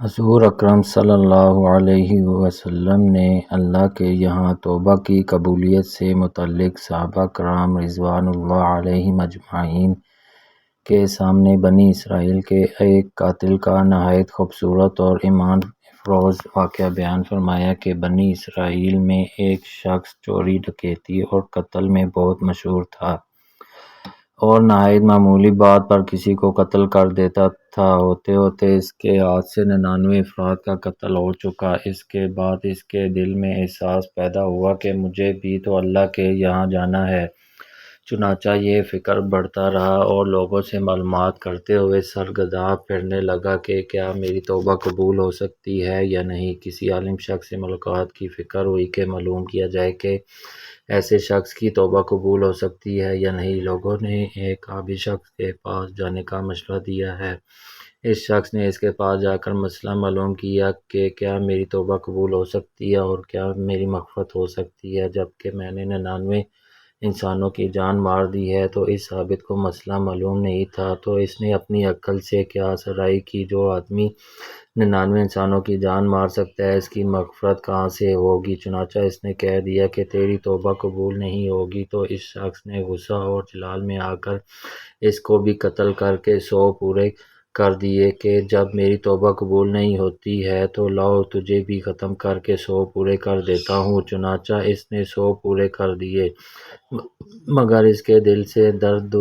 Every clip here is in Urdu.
حضور اکرم صلی اللہ علیہ وسلم نے اللہ کے یہاں توبہ کی قبولیت سے متعلق صحابہ کرام رضوان اللہ علیہم اجمعین کے سامنے بنی اسرائیل کے ایک قاتل کا نہایت خوبصورت اور ایمان افروز واقعہ بیان فرمایا کہ بنی اسرائیل میں ایک شخص چوری، ڈکیتی اور قتل میں بہت مشہور تھا اور نہایت معمولی بات پر کسی کو قتل کر دیتا تھا۔ ہوتے ہوتے اس کے ہاتھ سے 99 افراد کا قتل ہو چکا۔ اس کے بعد اس کے دل میں احساس پیدا ہوا کہ مجھے بھی تو اللہ کے یہاں جانا ہے۔ چنانچہ یہ فکر بڑھتا رہا اور لوگوں سے معلومات کرتے ہوئے سرگرداں پھرنے لگا کہ کیا میری توبہ قبول ہو سکتی ہے یا نہیں۔ کسی عالم شخص سے ملاقات کی فکر ہوئی کہ معلوم کیا جائے کہ ایسے شخص کی توبہ قبول ہو سکتی ہے یا نہیں۔ لوگوں نے ایک عابد شخص کے پاس جانے کا مشورہ دیا ہے۔ اس شخص نے اس کے پاس جا کر مسئلہ معلوم کیا کہ کیا میری توبہ قبول ہو سکتی ہے اور کیا میری مغفرت ہو سکتی ہے، جبکہ میں نے 99 انسانوں کی جان مار دی ہے۔ تو اس عابد کو مسئلہ معلوم نہیں تھا، تو اس نے اپنی عقل سے قیاس آرائی کی، جو آدمی 99 انسانوں کی جان مار سکتا ہے، اس کی مغفرت کہاں سے ہوگی؟ چنانچہ اس نے کہہ دیا کہ تیری توبہ قبول نہیں ہوگی۔ تو اس شخص نے غصہ اور جلال میں آ کر اس کو بھی قتل کر کے 100 پورے کر دیے کہ جب میری توبہ قبول نہیں ہوتی ہے تو لاؤ تجھے بھی ختم کر کے 100 پورے کر دیتا ہوں۔ چنانچہ اس نے 100 پورے کر دیے، مگر اس کے دل سے درد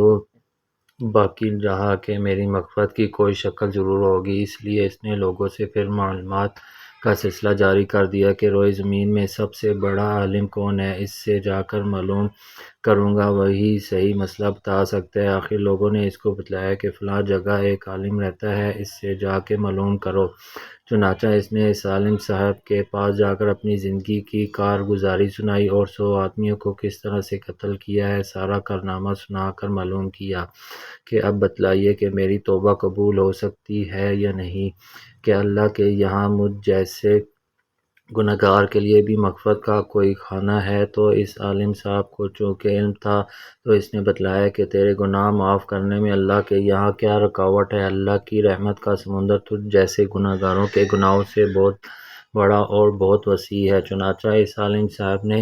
باقی رہا کہ میری مغفرت کی کوئی شکل ضرور ہوگی۔ اس لیے اس نے لوگوں سے پھر معلومات کا سلسلہ جاری کر دیا کہ روئے زمین میں سب سے بڑا عالم کون ہے، اس سے جا کر معلوم کروں گا، وہی صحیح مسئلہ بتا سکتا ہے۔ آخر لوگوں نے اس کو بتلایا کہ فلاں جگہ ایک عالم رہتا ہے، اس سے جا کے معلوم کرو۔ چنانچہ اس نے اس عالم صاحب کے پاس جا کر اپنی زندگی کی کارگزاری سنائی اور 100 آدمیوں کو کس طرح سے قتل کیا ہے، سارا کارنامہ سنا کر معلوم کیا کہ اب بتلائیے کہ میری توبہ قبول ہو سکتی ہے یا نہیں، کہ اللہ کے یہاں مجھ جیسے گنہگار کے لیے بھی مغفرت کا کوئی خانہ ہے۔ تو اس عالم صاحب کو چونکہ علم تھا تو اس نے بتلایا کہ تیرے گناہ معاف کرنے میں اللہ کے یہاں کیا رکاوٹ ہے، اللہ کی رحمت کا سمندر تجھ جیسے گنہگاروں کے گناہوں سے بہت بڑا اور بہت وسیع ہے۔ چنانچہ اس عالم صاحب نے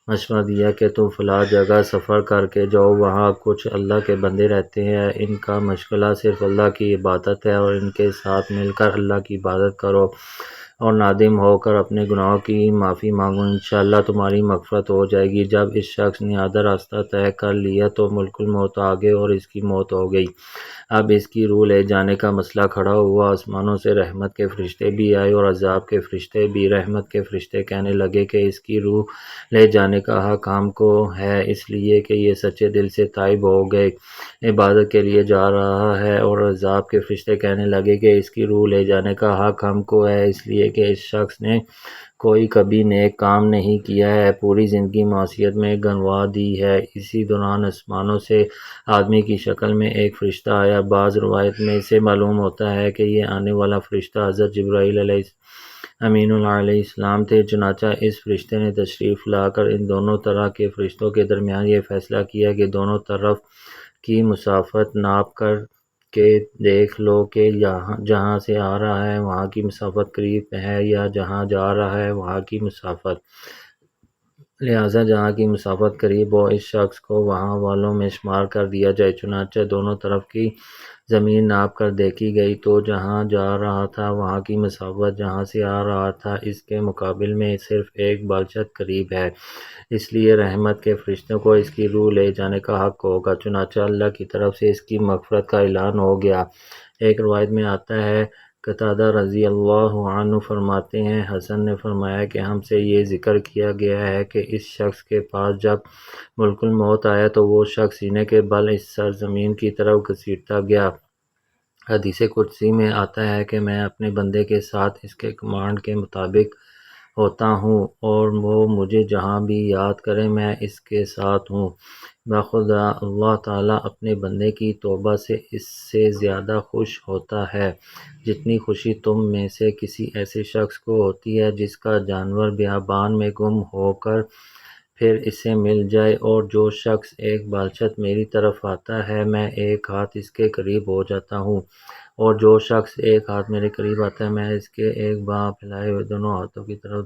مشورہ دیا کہ تم فلاں جگہ سفر کر کے جاؤ، وہاں کچھ اللہ کے بندے رہتے ہیں، ان کا مشغلہ صرف اللہ کی عبادت ہے، اور ان کے ساتھ مل کر اللہ کی عبادت کرو اور نادم ہو کر اپنے گناہوں کی معافی مانگو، انشاءاللہ تمہاری مغفرت ہو جائے گی۔ جب اس شخص نے آدھا راستہ طے کر لیا تو ملک الموت آ گئے اور اس کی موت ہو گئی۔ اب اس کی روح لے جانے کا مسئلہ کھڑا ہوا۔ آسمانوں سے رحمت کے فرشتے بھی آئے اور عذاب کے فرشتے بھی۔ رحمت کے فرشتے کہنے لگے کہ اس کی روح لے جانے کا حق ہم کو ہے، اس لیے کہ یہ سچے دل سے تائب ہو گئے عبادت کے لیے جا رہا ہے، اور عذاب کے فرشتے کہنے لگے کہ اس کی روح لے جانے کا حق ہم کو ہے، اس لیے کہ اس شخص نے کوئی کبھی نیک کام نہیں کیا ہے، پوری زندگی معصیت میں گنوا دی ہے۔ اسی دوران آسمانوں سے آدمی کی شکل میں ایک فرشتہ آیا۔ بعض روایت میں سے معلوم ہوتا ہے کہ یہ آنے والا فرشتہ حضرت جبرائیل امین اللہ علیہ السلام تھے۔ چنانچہ اس فرشتے نے تشریف لا کر ان دونوں طرح کے فرشتوں کے درمیان یہ فیصلہ کیا کہ دونوں طرف کی مسافت ناپ کر کے دیکھ لو کہ جہاں سے آ رہا ہے وہاں کی مسافت قریب ہے یا جہاں جا رہا ہے وہاں کی مسافت، لہٰذا جہاں کی مسافت قریب ہو اس شخص کو وہاں والوں میں شمار کر دیا جائے۔ چنانچہ دونوں طرف کی زمین ناپ کر دیکھی گئی تو جہاں جا رہا تھا وہاں کی مسافت جہاں سے آ رہا تھا اس کے مقابل میں صرف ایک بالشت قریب ہے، اس لیے رحمت کے فرشتوں کو اس کی روح لے جانے کا حق ہوگا۔ چنانچہ اللہ کی طرف سے اس کی مغفرت کا اعلان ہو گیا۔ ایک روایت میں آتا ہے، قتادہ رضی اللہ عنہ فرماتے ہیں، حسن نے فرمایا کہ ہم سے یہ ذکر کیا گیا ہے کہ اس شخص کے پاس جب ملک الموت آیا تو وہ شخص سینے کے بل اس سرزمین کی طرف گھسیٹتا گیا۔ حدیث قدسی میں آتا ہے کہ میں اپنے بندے کے ساتھ اس کے کمانڈ کے مطابق ہوتا ہوں اور وہ مجھے جہاں بھی یاد کرے میں اس کے ساتھ ہوں۔ بخدا اللہ تعالیٰ اپنے بندے کی توبہ سے اس سے زیادہ خوش ہوتا ہے جتنی خوشی تم میں سے کسی ایسے شخص کو ہوتی ہے جس کا جانور بیابان میں گم ہو کر پھر اسے مل جائے، اور جو شخص ایک بالشت میری طرف آتا ہے میں ایک ہاتھ اس کے قریب ہو جاتا ہوں، اور جو شخص ایک ہاتھ میرے قریب آتا ہے میں اس کے ایک باں پھیلائے ہوئے دونوں ہاتھوں کی طرف